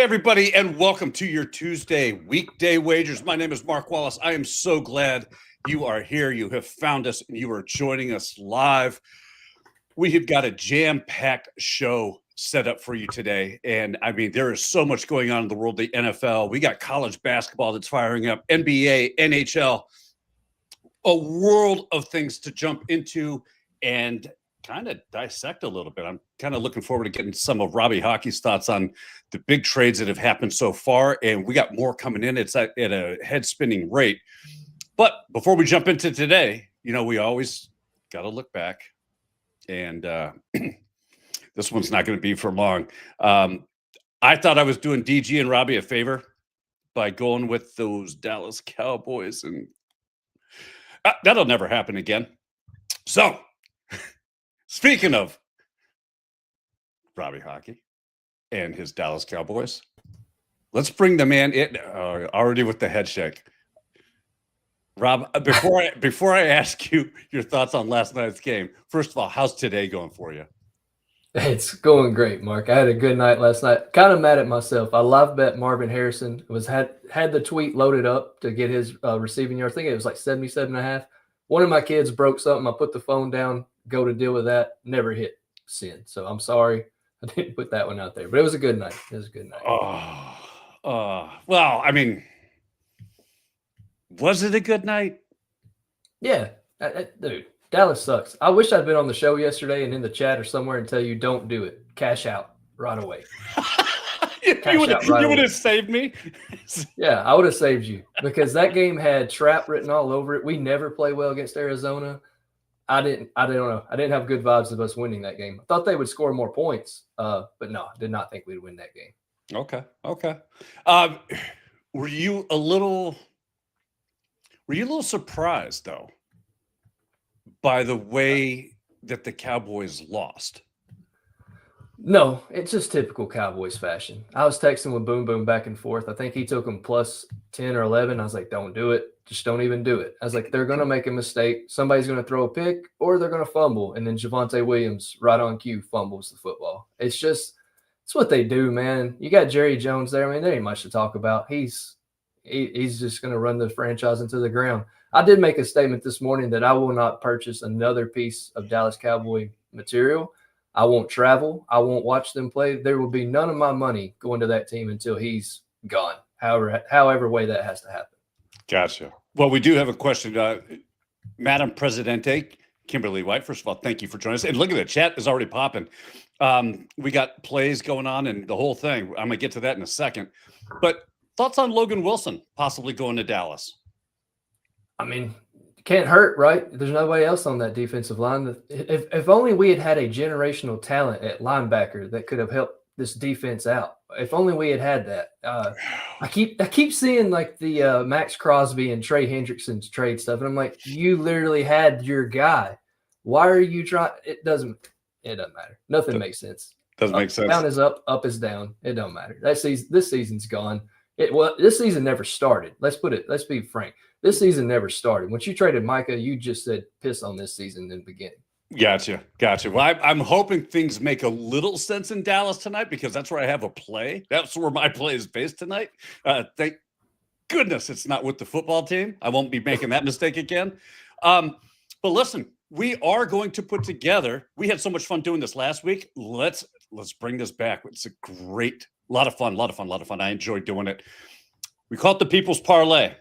everybody, and welcome to your Tuesday weekday wagers. My name is Mark Wallace. I am so glad you are here. You have found us, and you are joining us live. We have got a jam-packed show set up for you today, and I mean, there is so much going on in the world of the NFL. We got college basketball that's firing up, NBA, NHL, a world of things to jump into and kind of dissect a little bit. I'm kind of looking forward to getting some of Robbie Hockey's thoughts on the big trades that have happened so far, and we got more coming in. It's at a head-spinning rate. But before we jump into today, we always got to look back, and this one's not going to be for long. I thought I was doing DG and Robbie a favor by going with those Dallas Cowboys, and that'll never happen again. So, speaking of Robbie Hockey and his Dallas Cowboys, let's bring the man in already with the head shake. Rob, before I ask you your thoughts on last night's game, first of all, how's today going for you? It's going great, Mark. I had a good night last night. Kind of mad at myself. I live bet Marvin Harrison. Had the tweet loaded up to get his receiving yard. I think it was like 77.5. One of my kids broke something. I put the phone down, go to deal with that. Never hit send. So I'm sorry. I didn't put that one out there. But it was a good night. Well, I mean, was it a good night? Yeah. Dude, Dallas sucks. I wish I'd been on the show yesterday and in the chat or somewhere and tell you don't do it. Cash out right away. You would have saved me. Yeah, I would have saved you because that game had trap written all over it. We never play well against Arizona. I don't know. I didn't have good vibes of us winning that game. I thought they would score more points, but no, I did not think we'd win that game. Okay. Were you a little surprised though by the way that the Cowboys lost? No, it's just typical Cowboys fashion. I was texting with Boom Boom back and forth. I think he took them plus 10 or 11. I was like, don't do it. Just don't even do it. I was like, they're going to make a mistake. Somebody's going to throw a pick or they're going to fumble. And then Javonte Williams, right on cue, fumbles the football. It's what they do, man. You got Jerry Jones there. I mean, there ain't much to talk about. He's just going to run the franchise into the ground. I did make a statement this morning that I will not purchase another piece of Dallas Cowboy material. I won't travel. I won't watch them play. There will be none of my money going to that team until he's gone, however way that has to happen. Gotcha. Well, we do have a question. Madam Presidente, Kimberly White, first of all, thank you for joining us. And look at the chat is already popping. We got plays going on and the whole thing. I'm going to get to that in a second. But thoughts on Logan Wilson possibly going to Dallas? I mean, can't hurt, right? There's nobody else on that defensive line. If only we had a generational talent at linebacker that could have helped this defense out. If only we had that. I keep seeing like the Max Crosby and Trey Hendrickson's trade stuff, and I'm like, you literally had your guy. Why are you trying? It doesn't matter. Nothing makes sense. Doesn't make sense. Down is up is down. It don't matter. This season's gone. This season never started. Let's be frank. This season never started. Once you traded Micah, you just said piss on this season in the beginning. Gotcha. Well, I'm hoping things make a little sense in Dallas tonight because that's where I have a play. That's where my play is based tonight. Thank goodness it's not with the football team. I won't be making that mistake again. But listen, we are going to put together. We had so much fun doing this last week. Let's bring this back. It's a lot of fun. I enjoyed doing it. We call it the People's Parlay.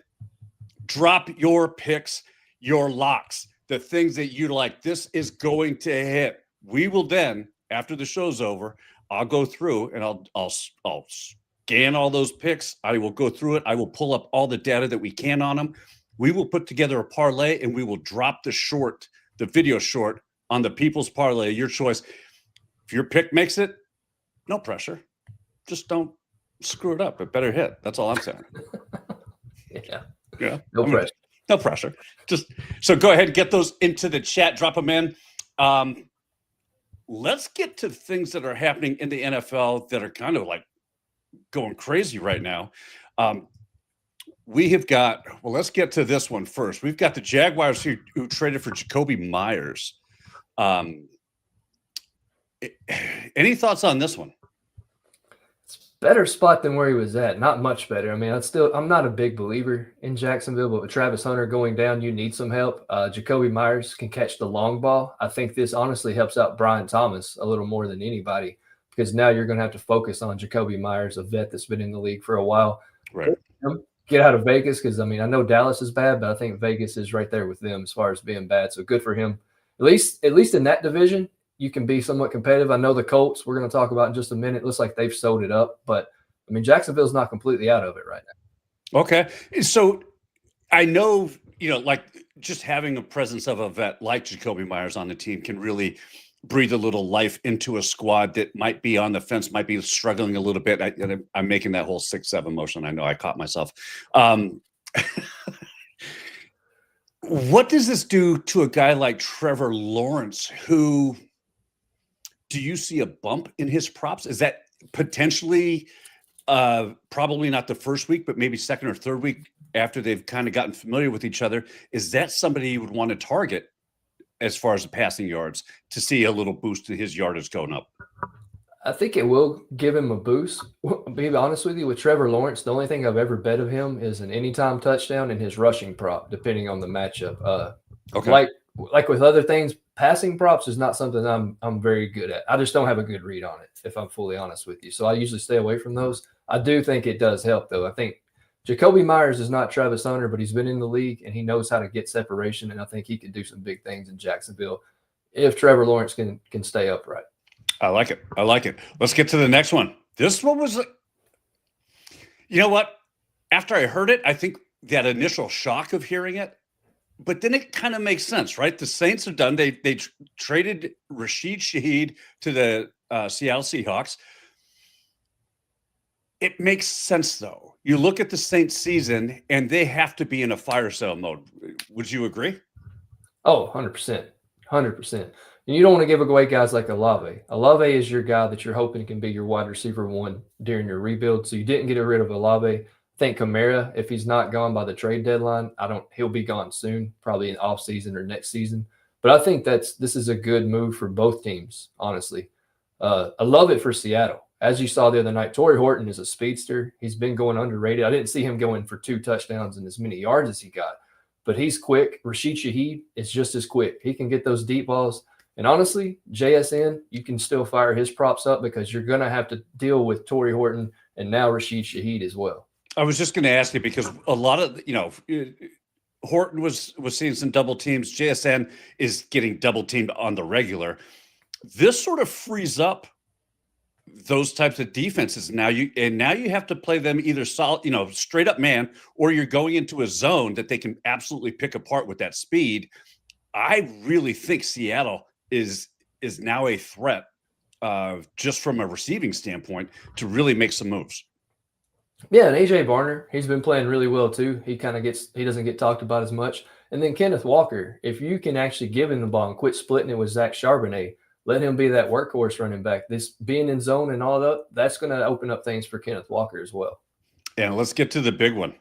Drop your picks, your locks, the things that you like. This is going to hit. We will then, after the show's over, I'll go through and I'll scan all those picks. I will go through it. I will pull up all the data that we can on them. We will put together a parlay and we will drop the video short on the People's Parlay, your choice. If your pick makes it, no pressure. Just don't screw it up. It better hit. That's all I'm saying. Yeah. No pressure. Just so go ahead and get those into the chat. Drop them in. Let's get to things that are happening in the NFL that are kind of like going crazy right now. Let's get to this one first. We've got the Jaguars who traded for Jacoby Myers. Any thoughts on this one? Better spot than where he was at. Not much better. I mean, I'm not a big believer in Jacksonville, but with Travis Hunter going down, you need some help. Jacoby Myers can catch the long ball. I think this honestly helps out Brian Thomas a little more than anybody because now you're going to have to focus on Jacoby Myers, a vet that's been in the league for a while. Right. Get out of Vegas because, I mean, I know Dallas is bad, but I think Vegas is right there with them as far as being bad. So good for him. At least in that division, you can be somewhat competitive. I know the Colts, we're going to talk about in just a minute. It looks like they've sewed it up, but I mean, Jacksonville's not completely out of it right now. Okay. So I know, like just having a presence of a vet like Jacoby Myers on the team can really breathe a little life into a squad that might be on the fence, might be struggling a little bit. I'm making that whole 6-7 motion. I know I caught myself. What does this do to a guy like Trevor Lawrence, who do you see a bump in his props? Is that potentially probably not the first week, but maybe second or third week after they've kind of gotten familiar with each other? Is that somebody you would want to target as far as the passing yards to see a little boost to his yardage going up? I think it will give him a boost. To be honest with you, with Trevor Lawrence, the only thing I've ever bet of him is an anytime touchdown and his rushing prop, depending on the matchup. Okay. Like with other things, passing props is not something I'm very good at. I just don't have a good read on it, if I'm fully honest with you. So I usually stay away from those. I do think it does help, though. I think Jacoby Myers is not Travis Hunter, but he's been in the league and he knows how to get separation, and I think he could do some big things in Jacksonville if Trevor Lawrence can stay upright. I like it. Let's get to the next one. This one was, you know what? After I heard it, I think that initial shock of hearing it, but then it kind of makes sense, right? The Saints are done. They traded Rashid Shaheed to the Seattle Seahawks. It makes sense, though. You look at the Saints season, and they have to be in a fire sale mode. Would you agree? Oh, 100%. 100%. And you don't want to give away guys like Olave. Olave is your guy that you're hoping can be your wide receiver one during your rebuild. So you didn't get rid of Olave. I think Kamara, if he's not gone by the trade deadline, he'll be gone soon, probably in off season or next season. But I think this is a good move for both teams, honestly. I love it for Seattle. As you saw the other night, Torrey Horton is a speedster. He's been going underrated. I didn't see him going for 2 touchdowns and as many yards as he got, but he's quick. Rashid Shaheed is just as quick. He can get those deep balls. And honestly, JSN, you can still fire his props up because you're going to have to deal with Torrey Horton and now Rashid Shaheed as well. I was just going to ask you because a lot of, Horton was seeing some double teams. JSN is getting double teamed on the regular. This sort of frees up those types of defenses. Now you have to play them either solid, straight up man, or you're going into a zone that they can absolutely pick apart with that speed. I really think Seattle is now a threat just from a receiving standpoint to really make some moves. Yeah, and AJ Barner, he's been playing really well too. He doesn't get talked about as much. And then Kenneth Walker, if you can actually give him the ball and quit splitting it with Zach Charbonnet, let him be that workhorse running back. This being in zone and all that, that's going to open up things for Kenneth Walker as well. And let's get to the big one.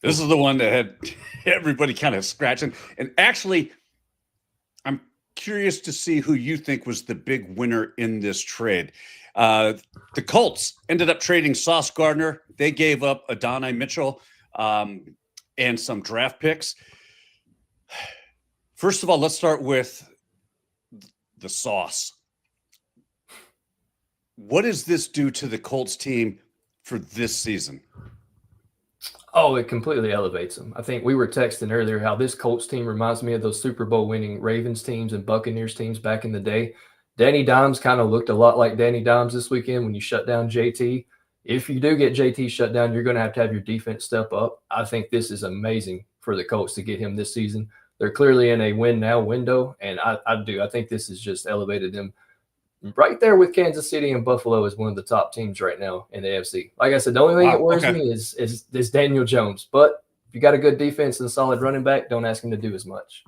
This is the one that had everybody kind of scratching. And actually, I'm curious to see who you think was the big winner in this trade. The Colts ended up trading Sauce Gardner. They gave up Adonai Mitchell and some draft picks. First of all, let's start with the Sauce. What does this do to the Colts team for this season? Oh, it completely elevates them. I think we were texting earlier how this Colts team reminds me of those Super Bowl winning Ravens teams and Buccaneers teams back in the day. Danny Dimes kind of looked a lot like Danny Dimes this weekend when you shut down JT. If you do get JT shut down, you're going to have your defense step up. I think this is amazing for the Colts to get him this season. They're clearly in a win now window, and I think this has just elevated them right there with Kansas City and Buffalo as one of the top teams right now in the AFC. Like I said, the only thing that worries me is Daniel Jones. But if you got a good defense and a solid running back, don't ask him to do as much.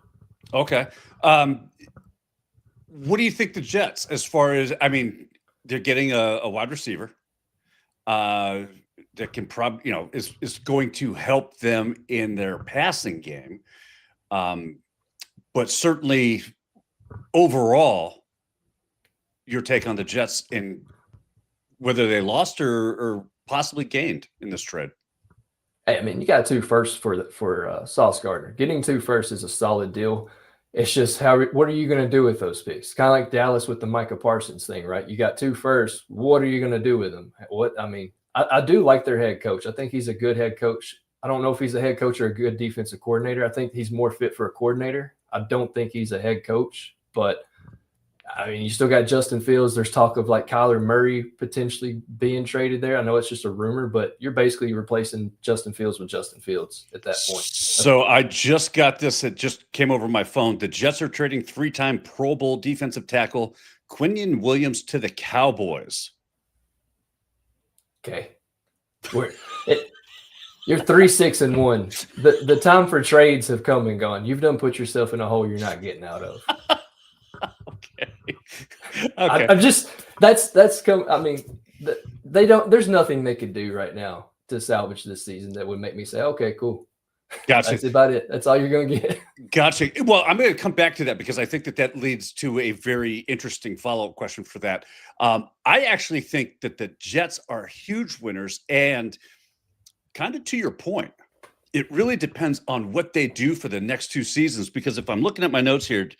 Okay. What do you think the Jets, as far as, they're getting a wide receiver that can probably, is going to help them in their passing game. But certainly overall, your take on the Jets and whether they lost or possibly gained in this trade. Hey, I mean, you got 2 firsts for Sauce Gardner. Getting 2 firsts is a solid deal. It's just what are you going to do with those picks? Kind of like Dallas with the Micah Parsons thing, right? You got 2 firsts. What are you going to do with them? I do like their head coach. I think he's a good head coach. I don't know if he's a head coach or a good defensive coordinator. I think he's more fit for a coordinator. I don't think he's a head coach, but I mean, you still got Justin Fields. There's talk of like Kyler Murray potentially being traded there. I know it's just a rumor, but you're basically replacing Justin Fields with Justin Fields at that point. So I just got this. It just came over my phone. The Jets are trading 3-time Pro Bowl defensive tackle Quinnen Williams to the Cowboys. Okay. You're 3-6-1. The time for trades have come and gone. You've done put yourself in a hole you're not getting out of. Okay. I'm just that's come. I mean, they don't. There's nothing they could do right now to salvage this season that would make me say, okay, cool. Gotcha. That's about it. That's all you're going to get. Gotcha. Well, I'm going to come back to that because I think that leads to a very interesting follow-up question for that. I actually think that the Jets are huge winners, and kind of to your point, it really depends on what they do for the next 2 seasons. Because if I'm looking at my notes here,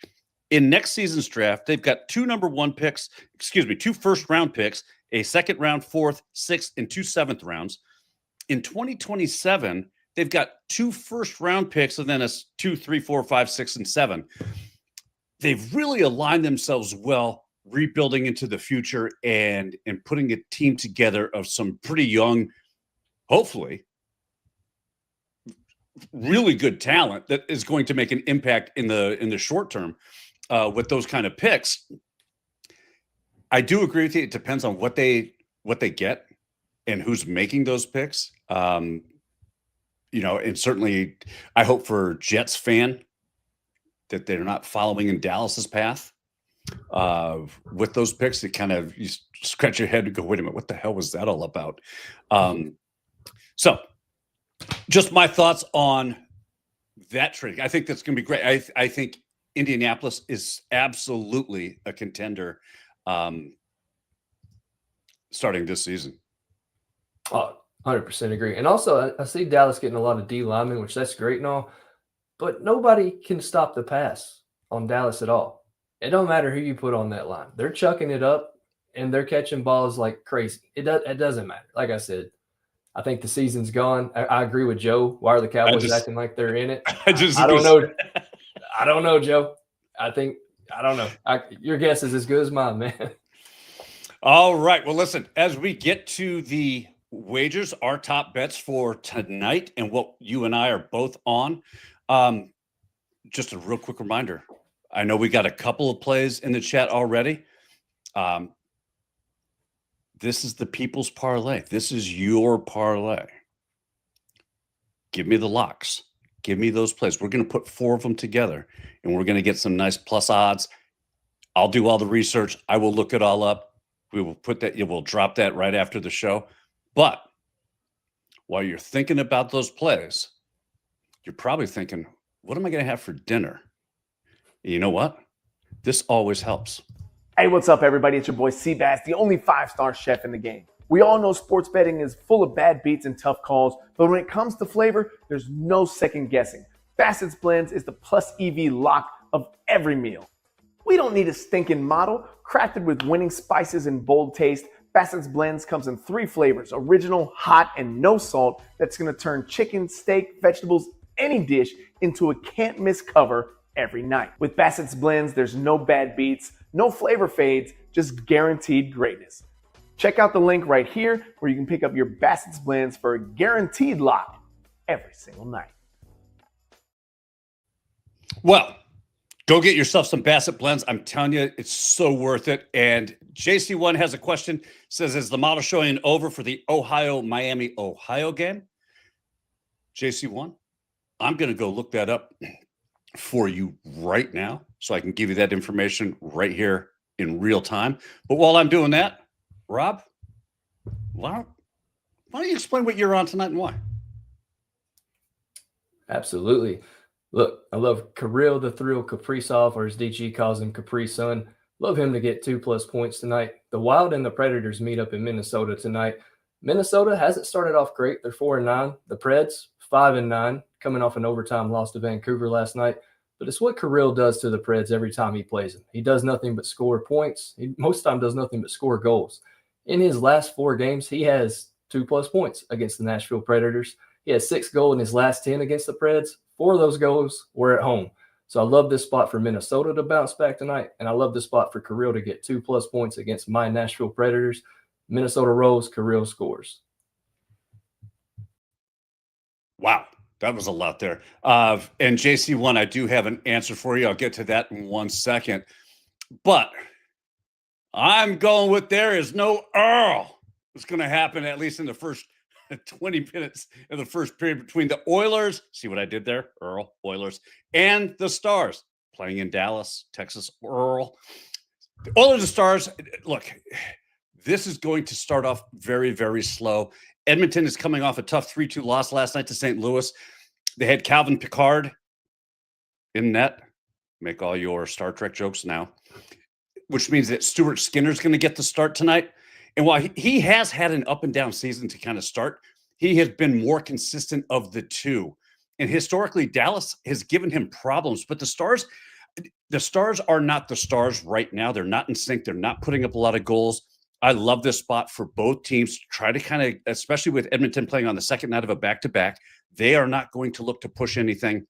in next season's draft, they've got 2 2 first-round picks, a second-round, 4th, 6th, and 2 7th rounds. In 2027, they've got 2 first-round picks and then 2, 3, 4, 5, 6, and 7. They've really aligned themselves well, rebuilding into the future and putting a team together of some pretty young, hopefully, really good talent that is going to make an impact in the short term with those kind of picks. I do agree with you. It depends on what they get and who's making those picks. And certainly I hope for Jets fan that they're not following in Dallas's path with those picks. It kind of, you scratch your head and go, wait a minute, what the hell was that all about? So just my thoughts on that trade. I think that's going to be great. I think Indianapolis is absolutely a contender starting this season. 100% agree. And also, I see Dallas getting a lot of D linemen, which that's great and all, but nobody can stop the pass on Dallas at all. It don't matter who you put on that line. They're chucking it up, and they're catching balls like crazy. It doesn't matter. Like I said, I think the season's gone. I agree with Joe. Why are the Cowboys acting like they're in it? I don't know. I don't know, Joe. I don't know. Your guess is as good as mine, man. All right. Well, listen, as we get to the wagers, our top bets for tonight and what you and I are both on, just a real quick reminder. I know we got a couple of plays in the chat already. This is the people's parlay. This is your parlay. Give me the locks. Give me those plays. We're going to put 4 of them together, and we're going to get some nice plus odds. I'll do all the research. I will look it all up. We will put that. We'll drop that right after the show. But while you're thinking about those plays, you're probably thinking, what am I going to have for dinner? And you know what? This always helps. Hey, what's up, everybody? It's your boy Seabass, the only 5-star chef in the game. We all know sports betting is full of bad beats and tough calls, but when it comes to flavor, there's no second guessing. Bassett's Blends is the plus EV lock of every meal. We don't need a stinking model. Crafted with winning spices and bold taste, Bassett's Blends comes in 3 flavors, original, hot, and no salt, that's gonna turn chicken, steak, vegetables, any dish into a can't miss cover every night. With Bassett's Blends, there's no bad beats, no flavor fades, just guaranteed greatness. Check out the link right here where you can pick up your Bassett's Blends for a guaranteed lock every single night. Well, go get yourself some Bassett Blends. I'm telling you, it's so worth it. And JC1 has a question. Says, is the model showing over for the Miami, Ohio game? JC1, I'm going to go look that up for you right now so I can give you that information right here in real time. But while I'm doing that, Rob, why don't you explain what you're on tonight and why? Absolutely. Look, I love Kirill the Thrill Kaprizov, or as DG calls him, Capri Sun. Love him to get 2+ points tonight. The Wild and the Predators meet up in Minnesota tonight. Minnesota hasn't started off great. They're 4-9. The Preds 5-9, coming off an overtime loss to Vancouver last night. But it's what Kirill does to the Preds every time he plays them. He does nothing but score points. He most of the time does nothing but score goals. In his last 4 games, he has 2+ points against the Nashville Predators. He has 6 goals in his last 10 against the Preds. 4 of those goals were at home. So I love this spot for Minnesota to bounce back tonight, and I love this spot for Kirill to get 2+ points against my Nashville Predators. Minnesota rolls, Kirill scores. Wow, that was a lot there. And JC1, I do have an answer for you. I'll get to that in 1 second. But I'm going with there is no Earl. It's going to happen at least in the first 20 minutes in the first period between the Oilers. See what I did there? Earl, Oilers, and the Stars playing in Dallas, Texas. Earl. The Oilers and Stars, look, this is going to start off very, very slow. Edmonton is coming off a tough 3-2 loss last night to St. Louis. They had Calvin Pickard in net. Make all your Star Trek jokes now, which means that Stuart Skinner's going to get the start tonight. And while he has had an up and down season to kind of start, he has been more consistent of the two. And historically, Dallas has given him problems. But the Stars are not the Stars right now. They're not in sync. They're not putting up a lot of goals. I love this spot for both teams to try to kind of, especially with Edmonton playing on the second night of a back-to-back, they are not going to look to push anything.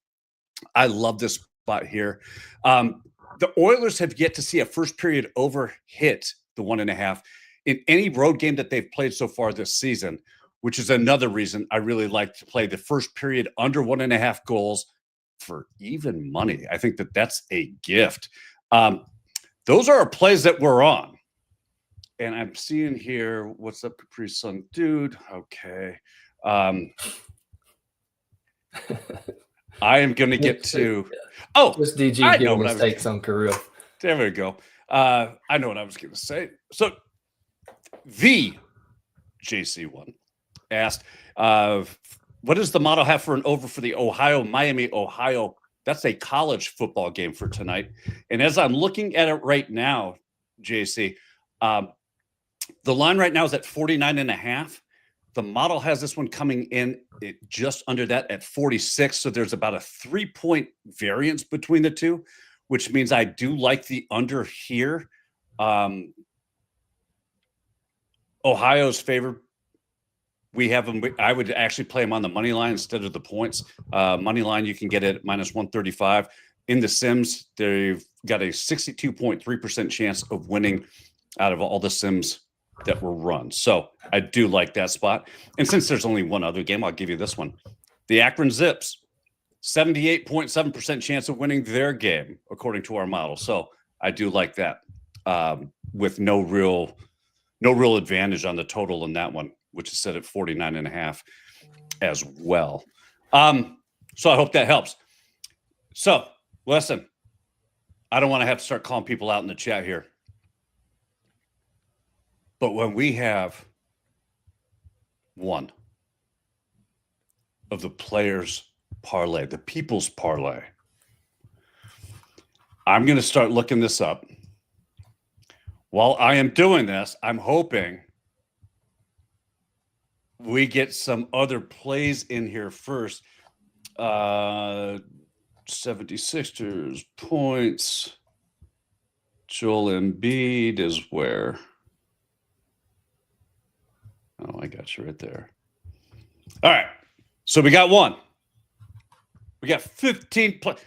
I love this spot here. The Oilers have yet to see a first period over hit the 1.5 in any road game that they've played so far this season, which is another reason I really like to play the first period under 1.5 goals for even money. I think that that's a gift. Those are our plays that we're on. And I'm seeing here, what's up, Capri Sun dude? Okay. I am going to get to. Oh, just DG I know giving what his I was. takes on Kirill. There we go. I know what I was going to say. So, the JC1 asked, what does the model have for an over for the Miami, Ohio? That's a college football game for tonight. And as I'm looking at it right now, JC, the line right now is at 49.5. The model has this one coming in just under that at 46. So there's about a 3-point variance between the two, which means I do like the under here. Ohio's favored. We have them. I would actually play them on the money line instead of the points. Money line, you can get it at -135. In the Sims, they've got a 62.3% chance of winning out of all the Sims that were run. So I do like that spot. And since there's only one other game, I'll give you this one. The Akron Zips, 78.7% chance of winning their game, according to our model. So I do like that with no real advantage on the total in that one, which is set at 49.5 as well. So I hope that helps. So listen, I don't want to have to start calling people out in the chat here. But when we have one of the players' parlay, the people's parlay, I'm going to start looking this up. While I am doing this, I'm hoping we get some other plays in here first. 76ers points. Joel Embiid is where? Oh, I got you right there. All right. So we got one. We got 15 play.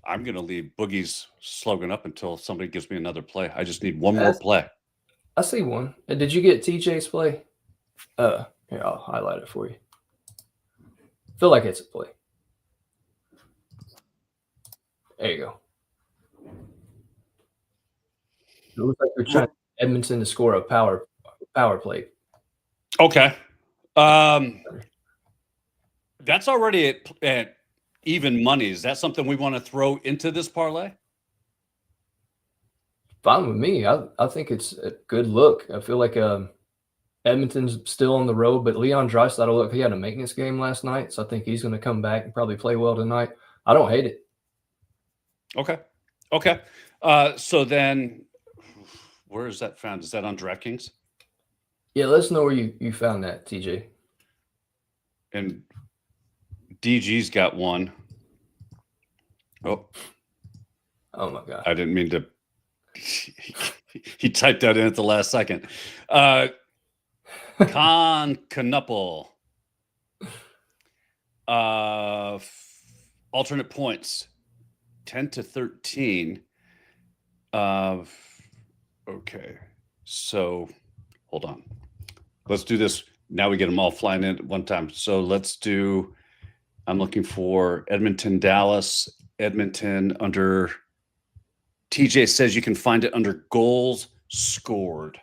I'm going to leave Boogie's slogan up until somebody gives me another play. I just need one more play. I see one. And did you get TJ's play? Here, I'll highlight it for you. Feel like it's a play. There you go. It looks like they're trying Edmonton to score a power play. Okay. That's already at even money. Is that something we want to throw into this parlay? Fine with me. I think it's a good look. I feel like Edmonton's still on the road, but Leon Draisaitl, look, he had a maintenance game last night, so I think he's going to come back and probably play well tonight. I don't hate it. Okay. So then, where is that found? Is that on DraftKings? Yeah, let us know where you found that, TJ. And DG's got one. Oh my God. I didn't mean to. He typed that in at the last second. Knuppel. Alternate points 10 to 13. Okay, so hold on. Let's do this. Now we get them all flying in at one time. So let's do. I'm looking for Edmonton, Dallas, Edmonton under. TJ says you can find it under goals scored.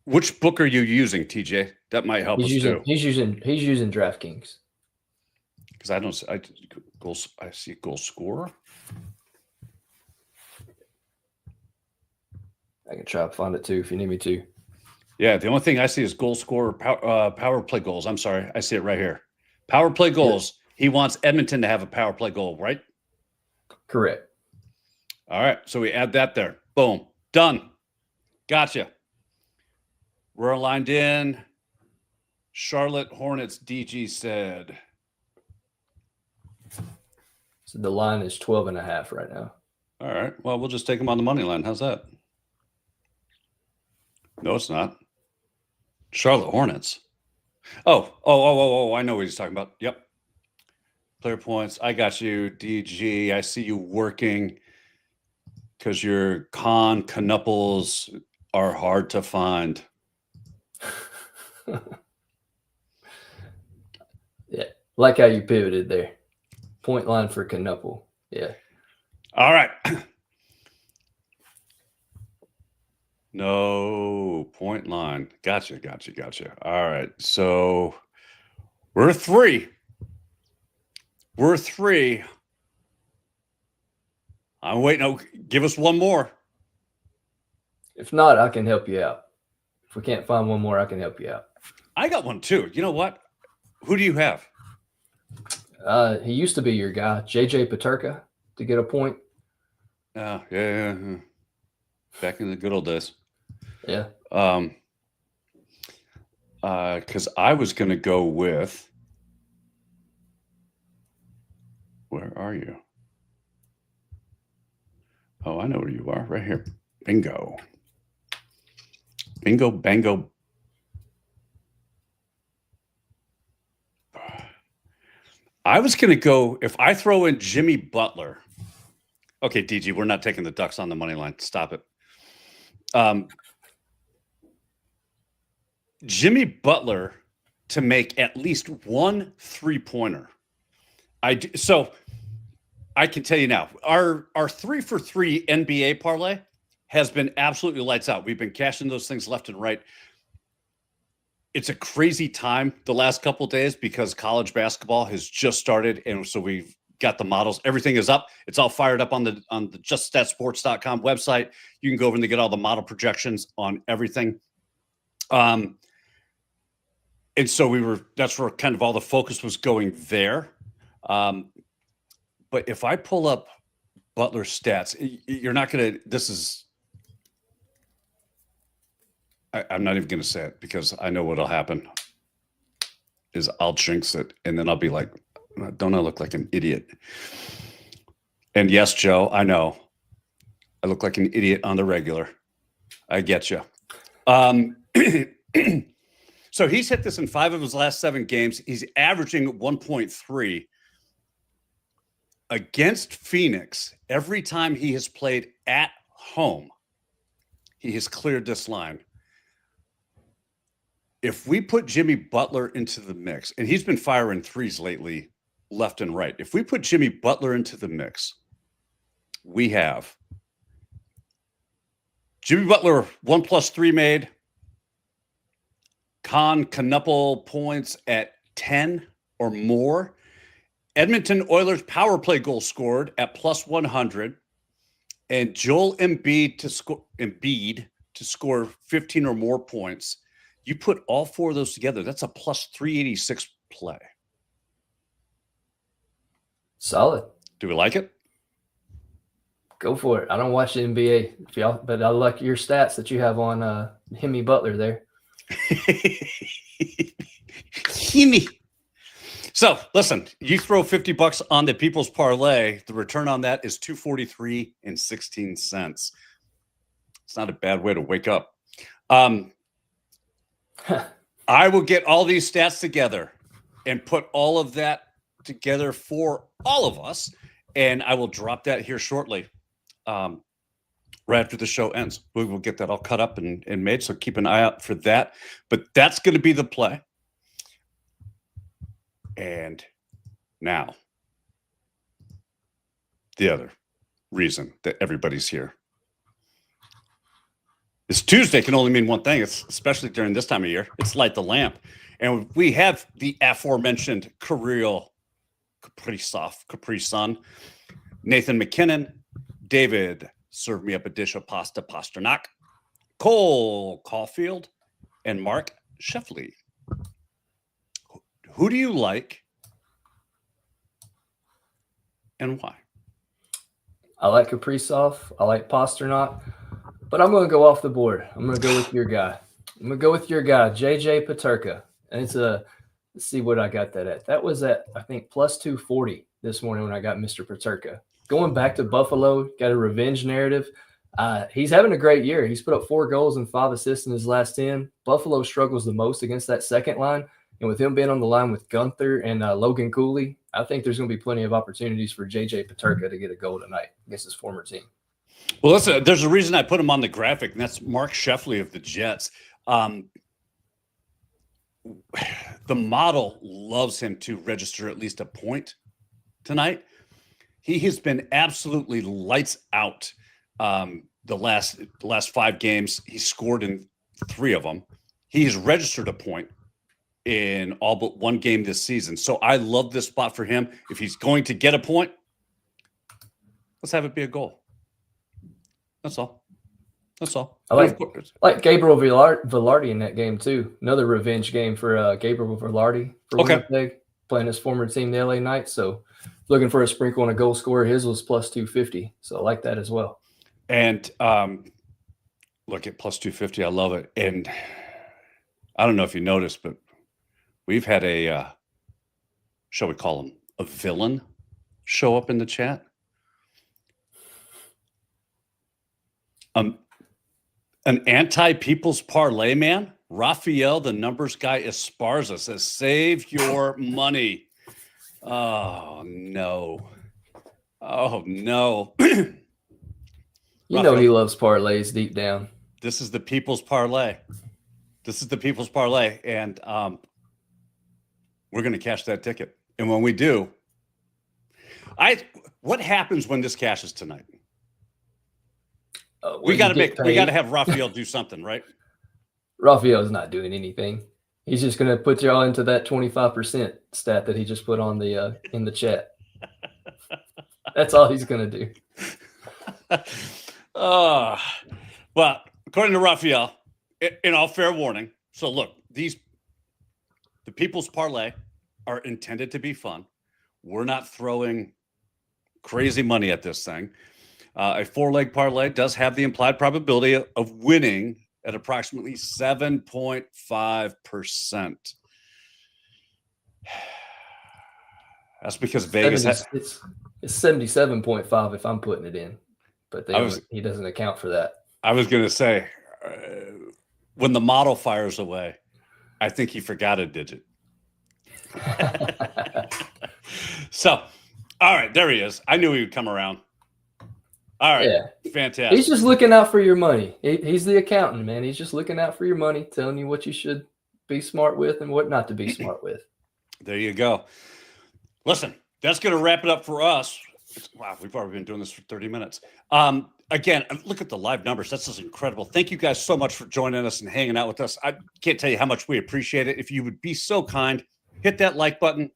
Which book are you using, TJ? That might help us too. He's using DraftKings. Because I don't. I see goal scorer. I can try to find it too if you need me to. Yeah, the only thing I see is goal scorer, power play goals. I'm sorry, I see it right here. Power play goals. Yeah. He wants Edmonton to have a power play goal, right? Correct. All right, so we add that there. Boom, done. Gotcha. We're aligned in. Charlotte Hornets DG said. So the line is 12.5 right now. All right. Well, we'll just take them on the money line. How's that? No, it's not. Charlotte Hornets. Oh, I know what he's talking about. Yep. Player points. I got you, DG. I see you working because your Knuppels are hard to find. Yeah. Like how you pivoted there. Point line for Knuppel. Yeah. All right. No point line. Gotcha. All right. So we're three. I'm waiting. Oh, give us one more. If not, I can help you out. If we can't find one more, I can help you out. I got one too. You know what? Who do you have? He used to be your guy, JJ Paterka, to get a point. Yeah. Back in the good old days. Yeah. Because I was going to go with. Where are you? Oh, I know where you are. Right here. Bingo. Bingo, bango. I was going to go, if I throw in Jimmy Butler. Okay, DG, we're not taking the Ducks on the money line. Stop it. Jimmy Butler to make at least one 3-pointer. So I can tell you now, our 3-for-3 NBA parlay has been absolutely lights out. We've been cashing those things left and right. It's a crazy time the last couple of days because college basketball has just started, and so we've got the models. Everything is up. It's all fired up on the juststatsports.com website. You can go over and get all the model projections on everything. And so that's where kind of all the focus was going there. But if I pull up Butler's stats, you're not going to, I'm not even going to say it because I know what'll happen is I'll jinx it. And then I'll be like, don't I look like an idiot? And yes, Joe, I know I look like an idiot on the regular. I get you. So he's hit this in 5 of his last 7 games. He's averaging 1.3 against Phoenix. Every time he has played at home, he has cleared this line. If we put Jimmy Butler into the mix, and he's been firing threes lately, left and right. If we put Jimmy Butler into the mix, we have Jimmy Butler 1+3 made, Knuppel points at 10 or more, Edmonton Oilers power play goal scored at +100, and Joel Embiid to score 15 or more points. You put all four of those together, that's a plus 386 play. Solid. Do we like it? Go for it. I don't watch the NBA, but I like your stats that you have on Hemi Butler there. Hemi. So listen, you throw $50 on the People's Parlay, the return on that is $243.16. It's not a bad way to wake up. I will get all these stats together and put all of that together for all of us, and I will drop that here shortly, right after the show ends. We will get that all cut up and made, so keep an eye out for that. But that's going to be the play. And now, the other reason that everybody's here. This Tuesday can only mean one thing, it's especially during this time of year. It's light the lamp. And we have the aforementioned Kirill Kaprizov, Nathan McKinnon, David, serve me up a dish of pasta Pasternak, Cole Caulfield, and Mark Sheffley. Who do you like and why? I like Kaprizov. I like Pasternak. But I'm going to go off the board. I'm going to go with your guy. JJ Peterka. And let's see what I got that at. That was at, I think, plus 240 this morning when I got Mr. Peterka. Going back to Buffalo, got a revenge narrative. He's having a great year. He's put up 4 goals and 5 assists in his last 10. Buffalo struggles the most against that second line. And with him being on the line with Gunther and Logan Cooley, I think there's going to be plenty of opportunities for JJ Peterka to get a goal tonight against his former team. Well, listen, there's a reason I put him on the graphic, and that's Mark Sheffley of the Jets. The model loves him to register at least a point tonight. He has been absolutely lights out the last 5 games. He scored in 3 of them. He has registered a point in all but 1 game this season. So I love this spot for him. If he's going to get a point, let's have it be a goal. That's all. I like Gabriel Velarde in that game too. Another revenge game for Gabriel Velarde for Winnipeg, playing his former team, the LA Knights. So looking for a sprinkle and a goal scorer. His was plus 250. So I like that as well. And look at plus 250. I love it. And I don't know if you noticed, but we've had a, shall we call him a villain, show up in the chat. An anti-People's Parlay man, Raphael, the numbers guy, Esparza, says, save your money. Oh, no. You know he loves parlays deep down. This is the People's Parlay. And we're going to cash that ticket. And when we do, what happens when this cashes tonight? We got to have Raphael do something, right? Raphael's not doing anything. He's just going to put y'all into that 25% stat that he just put on the in the chat. That's all he's going to do. Well, according to Raphael, in all fair warning. So look, the People's Parlay are intended to be fun. We're not throwing crazy money at this thing. A 4-leg parlay does have the implied probability of winning at approximately 7.5%. That's because Vegas it's 77.5 if I'm putting it in, but he doesn't account for that. I was going to say, when the model fires away, I think he forgot a digit. So, all right, there he is. I knew he would come around. All right, yeah. Fantastic. He's just looking out for your money. He's the accountant, man. He's just looking out for your money, telling you what you should be smart with and what not to be smart with. There you go. Listen, that's going to wrap it up for us. Wow, we've already been doing this for 30 minutes. Again, look at the live numbers. That's just incredible. Thank you guys so much for joining us and hanging out with us. I can't tell you how much we appreciate it. If you would be so kind, hit that like button.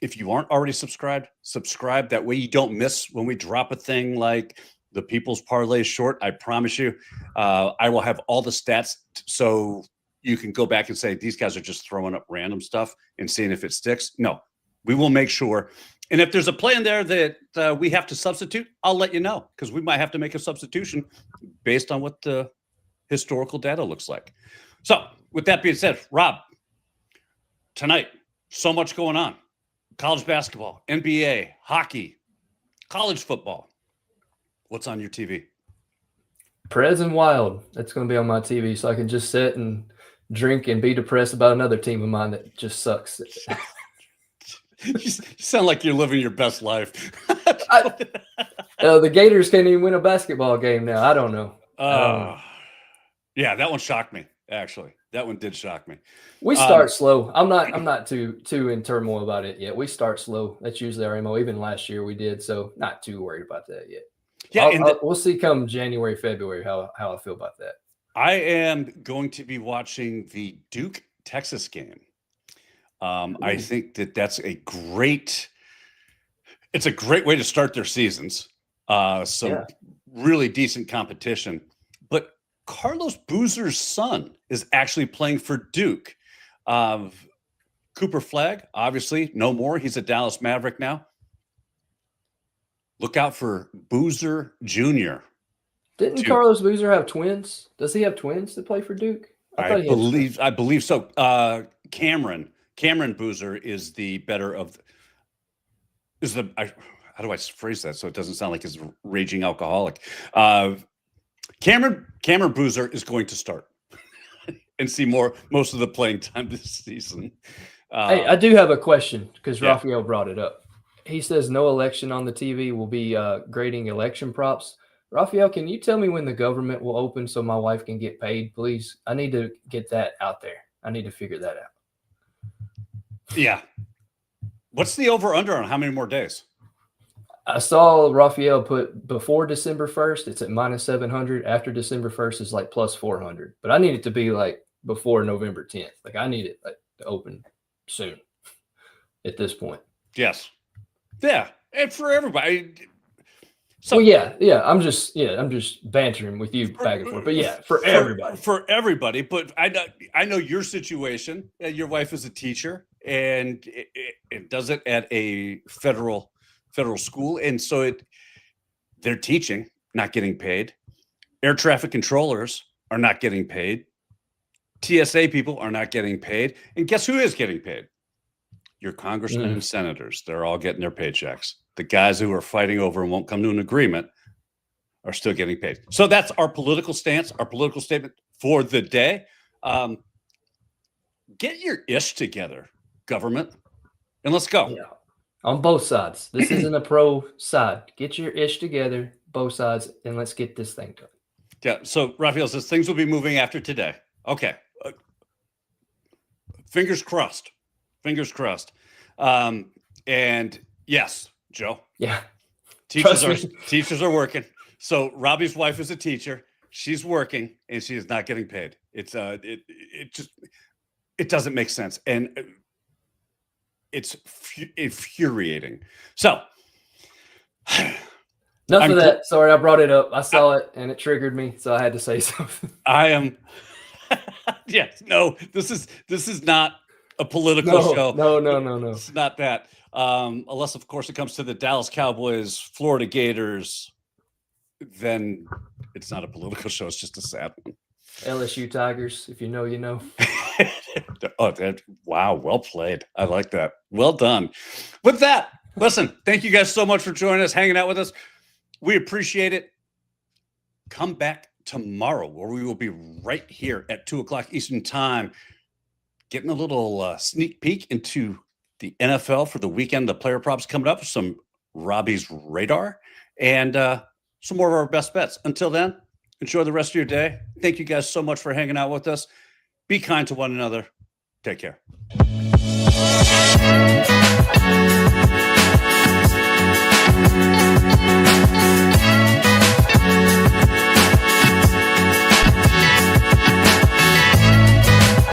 If you aren't already subscribed, subscribe. That way you don't miss when we drop a thing like the People's Parlay short. I promise you, I will have all the stats. So you can go back and say, these guys are just throwing up random stuff and seeing if it sticks. No, we will make sure. And if there's a play in there that we have to substitute, I'll let you know, because we might have to make a substitution based on what the historical data looks like. So with that being said, Rob, tonight, so much going on. College basketball, NBA, hockey, college football. What's on your TV? Prez and Wild. That's going to be on my TV, so I can just sit and drink and be depressed about another team of mine that just sucks. You sound like you're living your best life. The Gators can't even win a basketball game now. I don't know. Yeah, that one shocked me, actually. That one did shock me. We start slow. I'm not too in turmoil about it yet. We start slow. That's usually our MO. Even last year we did, so not too worried about that yet. Yeah, we'll see come January, February how I feel about that. I am going to be watching the Duke Texas game. I think that's a great way to start their seasons. Really decent competition. But Carlos Boozer's son is actually playing for Duke. Cooper Flagg, obviously, no more. He's a Dallas Maverick now. Look out for Boozer Jr. Didn't Carlos Boozer have twins? Does he have twins to play for Duke? I believe so. Cameron Boozer is the better of. How do I phrase that so it doesn't sound like he's a raging alcoholic? Cameron Boozer is going to start and see most of the playing time this season. Hey, I do have a question because Raphael brought it up. He says no election on the TV will be grading election props. Raphael, can you tell me when the government will open so my wife can get paid, please? I need to get that out there. I need to figure that out. Yeah. What's the over-under on how many more days? I saw Raphael put before December 1st, it's at minus 700. After December 1st, it's like plus 400. But I need it to be like before November 10th. Like I need it to open soon at this point. Yes. Yeah. And for everybody. So I'm just bantering with you back and forth. But yeah, for everybody. For everybody. But I know your situation. Your wife is a teacher and it does it at a federal school. And so they're teaching, not getting paid. Air traffic controllers are not getting paid. TSA people are not getting paid. And guess who is getting paid? Your congressmen and senators. They're all getting their paychecks. The guys who are fighting over and won't come to an agreement are still getting paid. So that's our political stance, our political statement for the day. Get your ish together, government, and let's go. Yeah. On both sides. This isn't a pro side. Get your ish together, both sides, and let's get this thing done. Yeah. So Raphael says things will be moving after today. Okay. Fingers crossed. Fingers crossed. And yes, Joe. Yeah. Teachers are working. So Robbie's wife is a teacher. She's working and she is not getting paid. It's it doesn't make sense. And it's infuriating. So enough of that. Sorry, I brought it up. I saw it and it triggered me, so I had to say something. I am yes, no, this is not a political show. No. It's not that. Unless, of course, it comes to the Dallas Cowboys, Florida Gators, then it's not a political show. It's just a sad one. LSU Tigers, if you know, you know. Wow, well played. I like that. Well done. With that, listen, thank you guys so much for joining us, hanging out with us. We appreciate it. Come back tomorrow where we will be right here at 2:00 Eastern Time, getting a little sneak peek into the NFL for the weekend. The player props coming up, some Robbie's radar, and some more of our best bets. Until then, enjoy the rest of your day. Thank you guys so much for hanging out with us. Be kind to one another. Take care.